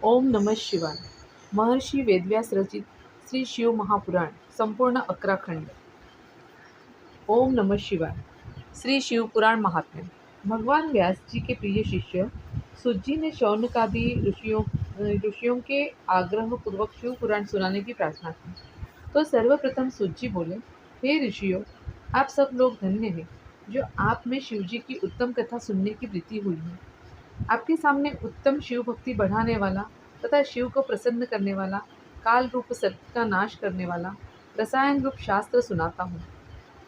ओम नमः शिवाय। महर्षी वेदव्यास रचित श्री शिव महापुराण संपूर्ण 11 खंड। ओम नमः शिवाय। श्री शिव पुराण महात्म्य। भगवान व्यास जी के प्रिय शिष्य सुत जी ने शौनकादि ऋषियों के आग्रह पूर्वक शिव पुराण सुनाने की प्रार्थना की। तो सर्वप्रथम सुत जी बोले, हे ऋषियों, आप सब लोग धन्य हैं जो आप में शिव जी की उत्तम कथा सुनने की प्रीति हुई है। आपके सामने उत्तम शिव भक्ति बढ़ाने वाला तथा शिव को प्रसन्न करने वाला, काल रूप सर्प का नाश करने वाला रसायन रूप शास्त्र सुनाता हूँ।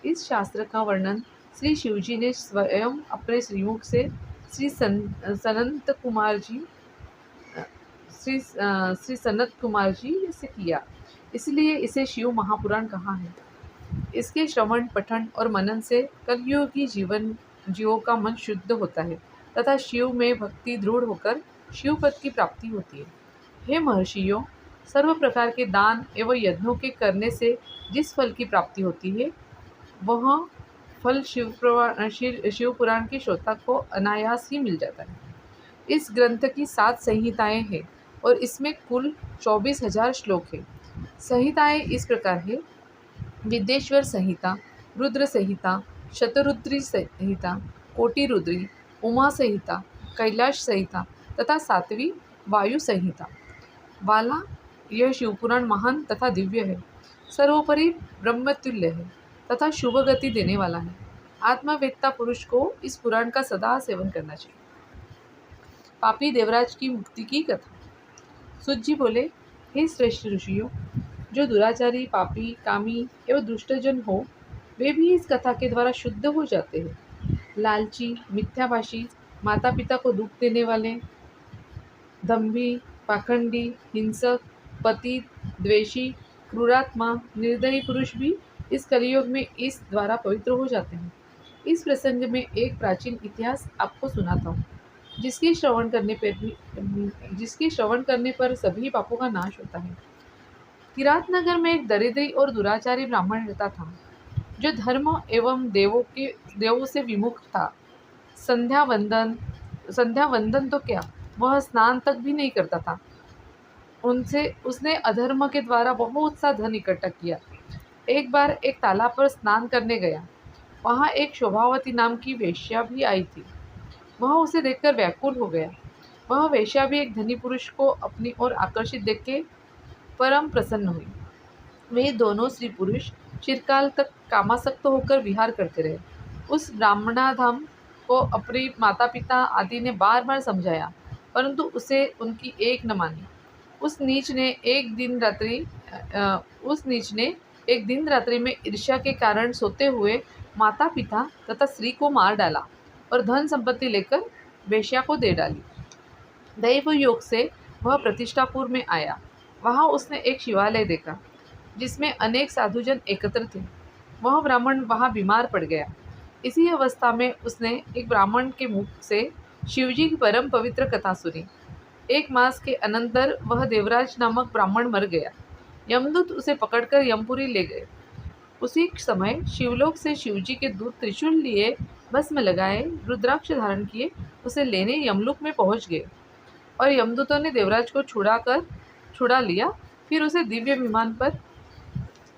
इस शास्त्र का वर्णन श्री शिवजी ने स्वयं अपने श्रीमुख से श्री सनत कुमार जी श्री सनत कुमार जी से किया, इसलिए इसे शिव महापुराण कहा है। इसके श्रवण, पठन और मनन से कलयुगी जीवों का मन शुद्ध होता है तथा शिव में भक्ति दृढ़ होकर शिव पद की प्राप्ति होती है। हे महर्षियों, सर्व प्रकार के दान एवं यज्ञों के करने से जिस फल की प्राप्ति होती है, वह फल शिव पुराण के श्रोता को अनायास ही मिल जाता है। इस ग्रंथ की 7 संहिताएं हैं और इसमें कुल 24,000 श्लोक हैं। संहिताएं इस प्रकार है: विद्येश्वर संहिता, रुद्र संहिता, शतरुद्री संहिता, कोटि रुद्री, उमा संहिता, कैलाश संहिता तथा 7वीं वायु संहिता वाला यह शिवपुराण महान तथा दिव्य है, सर्वोपरि ब्रह्मतुल्य है तथा शुभ गति देने वाला है। आत्मवेत्ता पुरुष को इस पुराण का सदा सेवन करना चाहिए। पापी देवराज की मुक्ति की कथा। सुत जी बोले, हे श्रेष्ठ ऋषियों, जो दुराचारी, पापी, कामी एवं दुष्टजन हो, वे भी इस कथा के द्वारा शुद्ध हो जाते हैं। लालची, मिथ्याभाषी, माता पिता को दुख देने वाले, दंभी, पाखंडी, हिंसक, पतित, द्वेषी, क्रूरात्मा, निर्दयी पुरुष भी इस कलियुग में इस द्वारा पवित्र हो जाते हैं। इस प्रसंग में एक प्राचीन इतिहास आपको सुनाता हूँ, जिसके श्रवण करने पर सभी पापों का नाश होता है। किरातनगर में एक दरिद्री और दुराचारी ब्राह्मण रहता था, जो धर्म एवं देवों से विमुख था। संध्या वंदन तो क्या, वह स्नान तक भी नहीं करता था। उसने अधर्म के द्वारा बहुत सा धन इकट्ठा किया। एक बार एक तालाब पर स्नान करने गया। वहाँ एक शोभावती नाम की वेश्या भी आई थी। वह उसे देखकर व्याकुल हो गया। वह वेश्या भी एक धनी पुरुष को अपनी ओर आकर्षित देख के परम प्रसन्न हुई। वे दोनों स्त्री पुरुष चिरकाल तक कामासक्त होकर विहार करते रहे। उस ब्राह्मणाधम को अपने माता पिता आदि ने बार बार समझाया, परंतु उसे उनकी एक न मानी। उस नीच ने एक दिन रात्रि में ईर्ष्या के कारण सोते हुए माता पिता तथा स्त्री को मार डाला और धन संपत्ति लेकर वेश्या को दे डाली। दैव योग से वह प्रतिष्ठापुर में आया। वहाँ उसने एक शिवालय देखा, जिसमें अनेक साधुजन एकत्र थे। वह ब्राह्मण वहाँ बीमार पड़ गया। इसी अवस्था में उसने एक ब्राह्मण के मुख से शिवजी की परम पवित्र कथा सुनी। 1 मास के अनंतर वह देवराज नामक ब्राह्मण मर गया। यमदूत उसे पकड़कर यमपुरी ले गए। उसी समय शिवलोक से शिवजी के दूत त्रिशूल लिए, भस्म लगाए, रुद्राक्ष धारण किए, उसे लेने यमलोक में पहुंच गए और यमदूतों ने देवराज को छुड़ा लिया। फिर उसे दिव्य विमान पर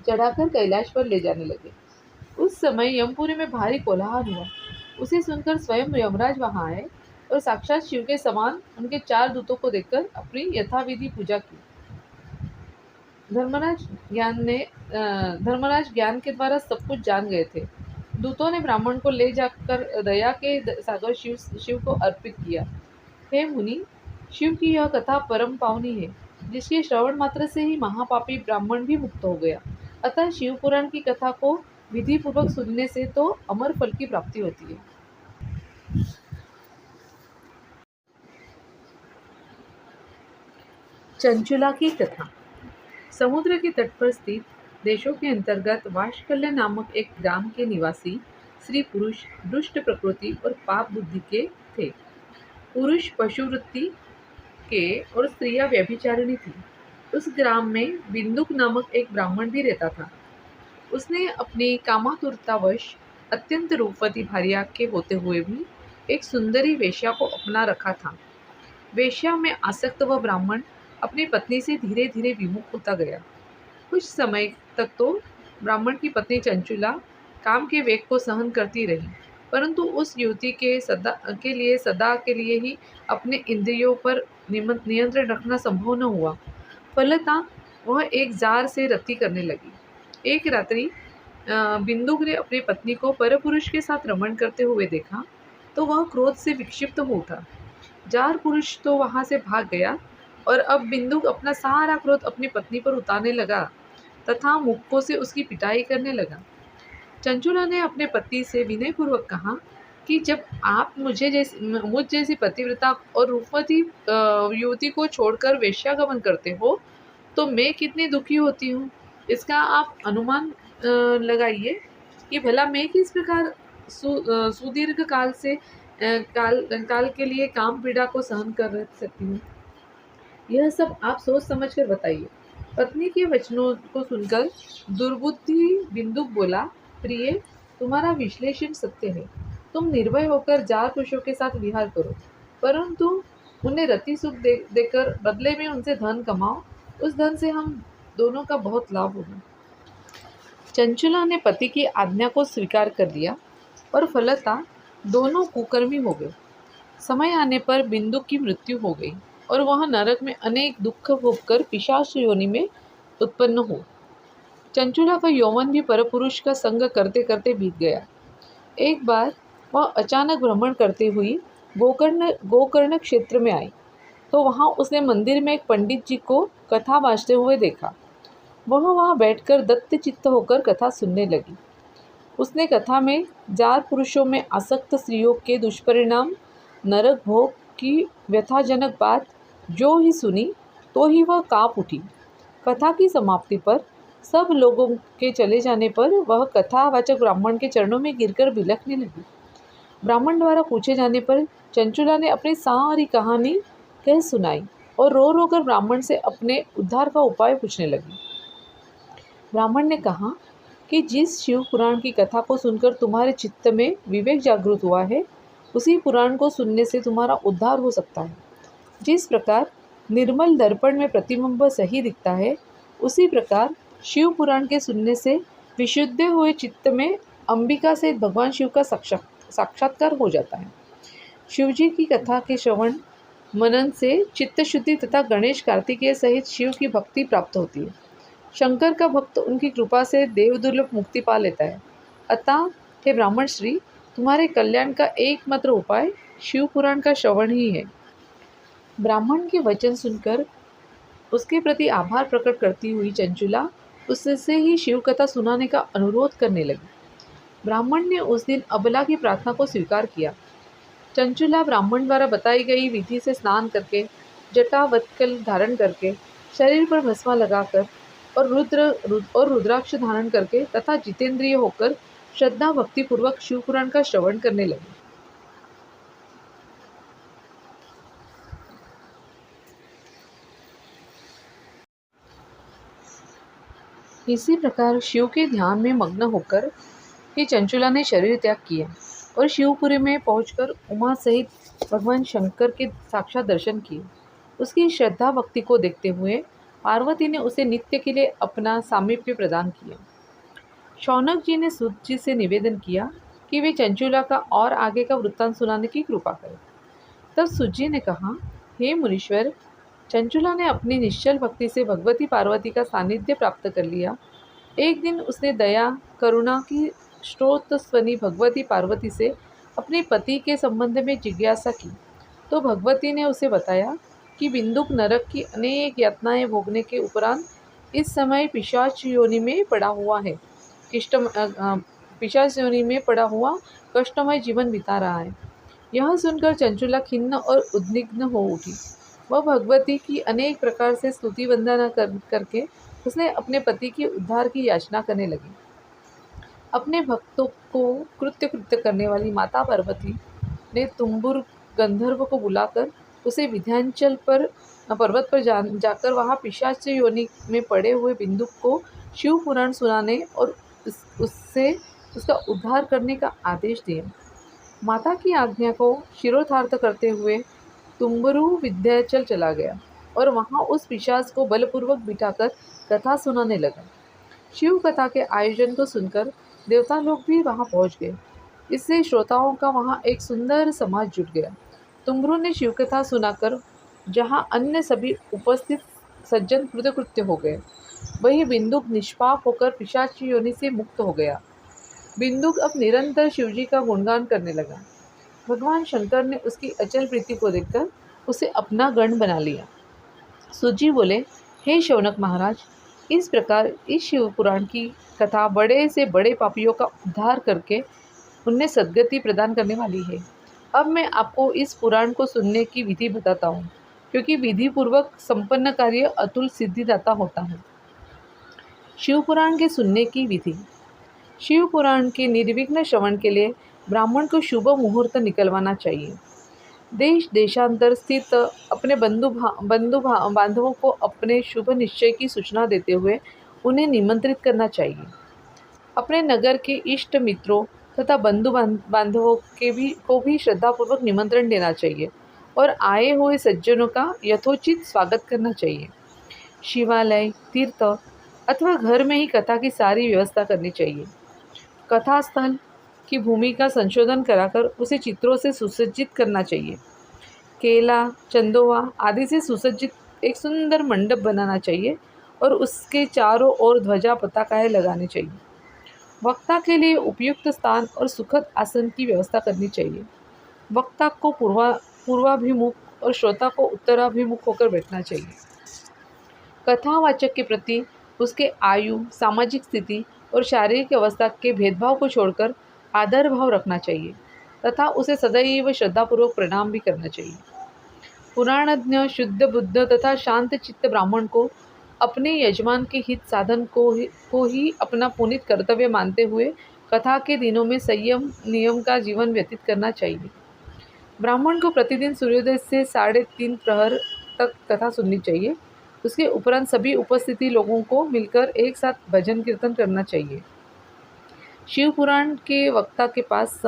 चढ़ाकर कैलाश पर ले जाने लगे। उस समय यमपुरी में भारी कोलाहल हुआ। उसे सुनकर स्वयं यमराज वहां आए और साक्षात शिव के समान उनके 4 दूतों को देखकर अपनी यथाविधि पूजा की। धर्मराज ज्ञान के द्वारा सब कुछ जान गए थे। दूतों ने ब्राह्मण को ले जाकर दया के सागर शिव को अर्पित किया। हे मुनि, शिव की यह कथा परम पावनी है, जिसके श्रवण मात्र से ही महापापी ब्राह्मण भी मुक्त हो गया। अतः शिव पुराण की कथा को विधि पूर्वक सुनने से तो अमर फल की प्राप्ति होती है। चंचुला की कथा। समुद्र के तट पर स्थित देशों के अंतर्गत वाशकल्य नामक एक ग्राम के निवासी स्त्री पुरुष दुष्ट प्रकृति और पाप बुद्धि के थे। पुरुष पशुवृत्ति के और स्त्रियां व्यभिचारिणी थी। उस ग्राम में बिंदुक नामक एक ब्राह्मण भी रहता था। उसने अपनी कामातुरतावश अत्यंत रूपवती भार्या के होते हुए भी एक सुंदरी वेश्या को अपना रखा था। वेश्या में आसक्त वह ब्राह्मण अपनी पत्नी से धीरे धीरे विमुख होता गया। कुछ समय तक तो ब्राह्मण की पत्नी चंचुला काम के वेग को सहन करती रही, परंतु उस युवती के लिए सदा के लिए ही अपने इंद्रियों पर नियंत्रण रखना संभव न हुआ। फलतः वह एक जार से रति करने लगी। एक रात्रि बिंदुक ने अपनी पत्नी को परपुरुष के साथ रमण करते हुए देखा तो वह क्रोध से विक्षिप्त हो उठा। जार पुरुष तो वहां से भाग गया और अब बिंदुक अपना सारा क्रोध अपनी पत्नी पर उतारने लगा तथा मुक्कों से उसकी पिटाई करने लगा। चंचुला ने अपने पति से विनयपूर्वक कहा कि जब आप मुझ जैसी पतिव्रता और रूपवती युवती को छोड़कर वेश्यागमन करते हो तो मैं कितनी दुखी होती हूँ। इसका आप अनुमान लगाइए कि भला मैं किस प्रकार सुदीर्घ काल से काल के लिए काम पीड़ा को सहन कर सकती हूँ। यह सब आप सोच समझ कर बताइए। पत्नी के वचनों को सुनकर दुर्बुद्धि बिंदुक बोला, प्रिय, तुम्हारा विश्लेषण सत्य है। तुम निर्भय होकर जार पुरुषों के साथ विहार करो, परंतु उन्हें रति सुख देकर बदले में उनसे धन कमाओ। उस धन से हम दोनों का बहुत लाभ होगा। चंचुला ने पति की आज्ञा को स्वीकार कर लिया और फलतः दोनों कुकर्मी हो गए। समय आने पर बिंदुक की मृत्यु हो गई और वह नरक में अनेक दुख भोगकर पिशाच योनि में उत्पन्न हो। चंचुला का यौवन भी परपुरुष का संग करते करते बीत गया। एक बार वह अचानक भ्रमण करते हुई गोकर्ण क्षेत्र में आई तो वहां उसने मंदिर में एक पंडित जी को कथा बाजते हुए देखा। वह वहां बैठकर दत्तचित्त होकर कथा सुनने लगी। उसने कथा में जार पुरुषों में आसक्त स्त्रियों के दुष्परिणाम नरक भोग की व्यथाजनक बात जो ही सुनी तो ही वह काँप उठी। कथा की समाप्ति पर सब लोगों के चले जाने पर वह कथावाचक ब्राह्मण के चरणों में गिरकर बिलखने लगी। ब्राह्मण द्वारा पूछे जाने पर चंचुला ने अपनी सारी कहानी कह सुनाई और रो रो कर ब्राह्मण से अपने उद्धार का उपाय पूछने लगी। ब्राह्मण ने कहा कि जिस शिव पुराण की कथा को सुनकर तुम्हारे चित्त में विवेक जागृत हुआ है, उसी पुराण को सुनने से तुम्हारा उद्धार हो सकता है। जिस प्रकार निर्मल दर्पण में प्रतिबिंब सही दिखता है, उसी प्रकार शिव पुराण के सुनने से विशुद्ध हुए चित्त में अंबिका से भगवान शिव का साक्षात्कार हो जाता है। शिवजी की कथा के श्रवण मनन से चित्त शुद्धि तथा गणेश कार्तिकेय सहित शिव की भक्ति प्राप्त होती है। शंकर का भक्त उनकी कृपा से देव दुर्लभ मुक्ति पा लेता है। अतः हे ब्राह्मण श्री, तुम्हारे कल्याण का एकमात्र उपाय शिव पुराण का श्रवण ही है। ब्राह्मण के वचन सुनकर उसके प्रति आभार प्रकट करती हुई चंचुला उससे ही शिव कथा सुनाने का अनुरोध करने लगी। ब्राह्मण ने उस दिन अबला की प्रार्थना को स्वीकार किया। चंचुला ब्राह्मण द्वारा बताई गई विधि से स्नान करके, जटा वत्कल धारण करके, शरीर पर भस्मा लगाकर और रुद्राक्ष धारण करके तथा जितेंद्रिय होकर श्रद्धा भक्ति पूर्वक शिव पुराण का श्रवण करने लगी। इसी प्रकार शिव के ध्यान में मग्न होकर ही चंचुला ने शरीर त्याग किया और शिवपुरी में पहुंचकर उमा सहित भगवान शंकर के साक्षात दर्शन किए। उसकी श्रद्धा भक्ति को देखते हुए पार्वती ने उसे नित्य के लिए अपना सामीप्य प्रदान किया। शौनक जी ने सूत जी से निवेदन किया कि वे चंचुला का और आगे का वृत्तांत सुनाने की कृपा करें। तब सूत जी ने कहा, हे मुनीश्वर, चंचुला ने अपनी निश्चल भक्ति से भगवती पार्वती का सानिध्य प्राप्त कर लिया। एक दिन उसने दया करुणा की स्रोतस्वनी भगवती पार्वती से अपने पति के संबंध में जिज्ञासा की तो भगवती ने उसे बताया कि बिंदुक नरक की अनेक यातनाएं भोगने के उपरांत इस समय पिशाच योनि में पड़ा हुआ है। पिशाच योनि में पड़ा हुआ कष्टमय जीवन बिता रहा है। यह सुनकर चंचुला खिन्न और उद्विग्न हो उठी। वह भगवती की अनेक प्रकार से स्तुति वंदना करके उसने अपने पति के उद्धार की याचना करने लगी। अपने भक्तों को कृत्य करने वाली माता पार्वती ने तुम्बुर गंधर्व को बुलाकर उसे विंध्याचल पर पर्वत पर जाकर वहाँ पिशाच योनि में पड़े हुए बिंदुक को शिव पुराण सुनाने और उससे उसका उद्धार करने का आदेश दिया। माता की आज्ञा को शिरोधार्थ करते हुए तुम्बरू विंध्याचल चला गया और वहाँ उस पिशाच को बलपूर्वक बिठाकर कथा सुनाने लगा। शिव कथा के आयोजन को सुनकर देवता लोग भी वहाँ पहुँच गए। इससे श्रोताओं का वहाँ एक सुंदर समाज जुट गया। तुम्बरू ने शिव कथा सुनाकर जहाँ अन्य सभी उपस्थित सज्जन कृतकृत्य हो गए, वही बिंदुक निष्पाप होकर पिशाच योनि से मुक्त हो गया। बिंदुक अब निरंतर शिवजी का गुणगान करने लगा। भगवान शंकर ने उसकी अचल प्रीति को देखकर उसे अपना गण बना लिया। सुजी बोले, हे शौनक महाराज, इस प्रकार इस शिव पुराण की कथा बड़े से बड़े पापियों का उद्धार करके उन्हें सद्गति प्रदान करने वाली है। अब मैं आपको इस पुराण को सुनने की विधि बताता हूँ, क्योंकि विधि पूर्वक संपन्न कार्य अतुल सिद्धिदाता होता है। शिव पुराण के सुनने की विधि। शिव पुराण के निर्विघ्न श्रवण के लिए ब्राह्मण को शुभ मुहूर्त निकलवाना चाहिए। देश देशांतर स्थित अपने बांधवों को अपने शुभ निश्चय की सूचना देते हुए उन्हें निमंत्रित करना चाहिए। अपने नगर के इष्ट मित्रों तथा बंधु बांधवों को भी श्रद्धापूर्वक निमंत्रण देना चाहिए और आए हुए सज्जनों का यथोचित स्वागत करना चाहिए। शिवालय, तीर्थ अथवा घर में ही कथा की सारी व्यवस्था करनी चाहिए। कथा स्थल की भूमि का संशोधन कराकर उसे चित्रों से सुसज्जित करना चाहिए। केला, चंदोवा आदि से सुसज्जित एक सुंदर मंडप बनाना चाहिए और उसके चारों ओर ध्वजा पताकाएं लगानी चाहिए। वक्ता के लिए उपयुक्त स्थान और सुखद आसन की व्यवस्था करनी चाहिए। वक्ता को पूर्वाभिमुख और श्रोता को उत्तराभिमुख होकर बैठना चाहिए। कथावाचक के प्रति उसके आयु, सामाजिक स्थिति और शारीरिक अवस्था के भेदभाव को छोड़कर आदर भाव रखना चाहिए तथा उसे सदैव श्रद्धापूर्वक प्रणाम भी करना चाहिए। पुराणज्ञ, शुद्ध बुद्ध तथा शांत चित्त ब्राह्मण को अपने यजमान के हित साधन को ही अपना पुनीत कर्तव्य मानते हुए कथा के दिनों में संयम नियम का जीवन व्यतीत करना चाहिए। ब्राह्मण को प्रतिदिन सूर्योदय से 3:30 प्रहर तक कथा सुननी चाहिए। उसके उपरांत सभी उपस्थिति लोगों को मिलकर एक साथ भजन कीर्तन करना चाहिए। शिव पुराण के वक्ता के पास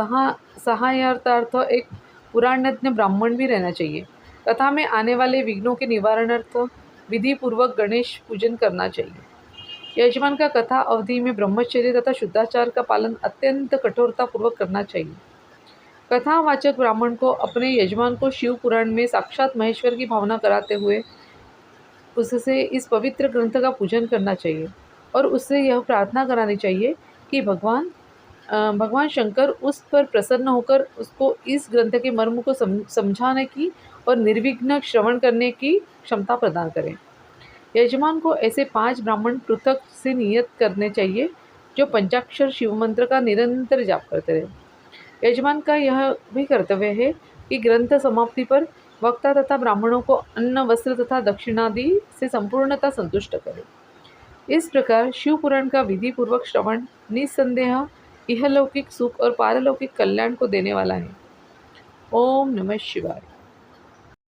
सहायतार्थ एक पुराणज्ञ ब्राह्मण भी रहना चाहिए। कथा में आने वाले विघ्नों के निवारणार्थ विधि पूर्वक गणेश पूजन करना चाहिए। यजमान का कथा अवधि में ब्रह्मचर्य तथा शुद्धाचार का पालन अत्यंत कठोरता पूर्वक करना चाहिए। कथावाचक ब्राह्मण को अपने यजमान को शिव पुराण में साक्षात महेश्वर की भावना कराते हुए उससे इस पवित्र ग्रंथ का पूजन करना चाहिए और उससे यह प्रार्थना करानी चाहिए कि भगवान शंकर उस पर प्रसन्न होकर उसको इस ग्रंथ के मर्म को समझाने की और निर्विघ्न श्रवण करने की क्षमता प्रदान करें। यजमान को ऐसे 5 ब्राह्मण पृथक से नियत करने चाहिए जो पंचाक्षर शिव मंत्र का निरंतर जाप करते रहे। यजमान का यह भी कर्तव्य है कि ग्रंथ समाप्ति पर वक्ता तथा ब्राह्मणों को अन्न, वस्त्र तथा दक्षिणादि से संपूर्णतः संतुष्ट करे। इस प्रकार शिव पुराण का विधि पूर्वक श्रवण निस्संदेह इहलौकिक सुख और पारलौकिक कल्याण को देने वाला है। ओम नमः शिवाय।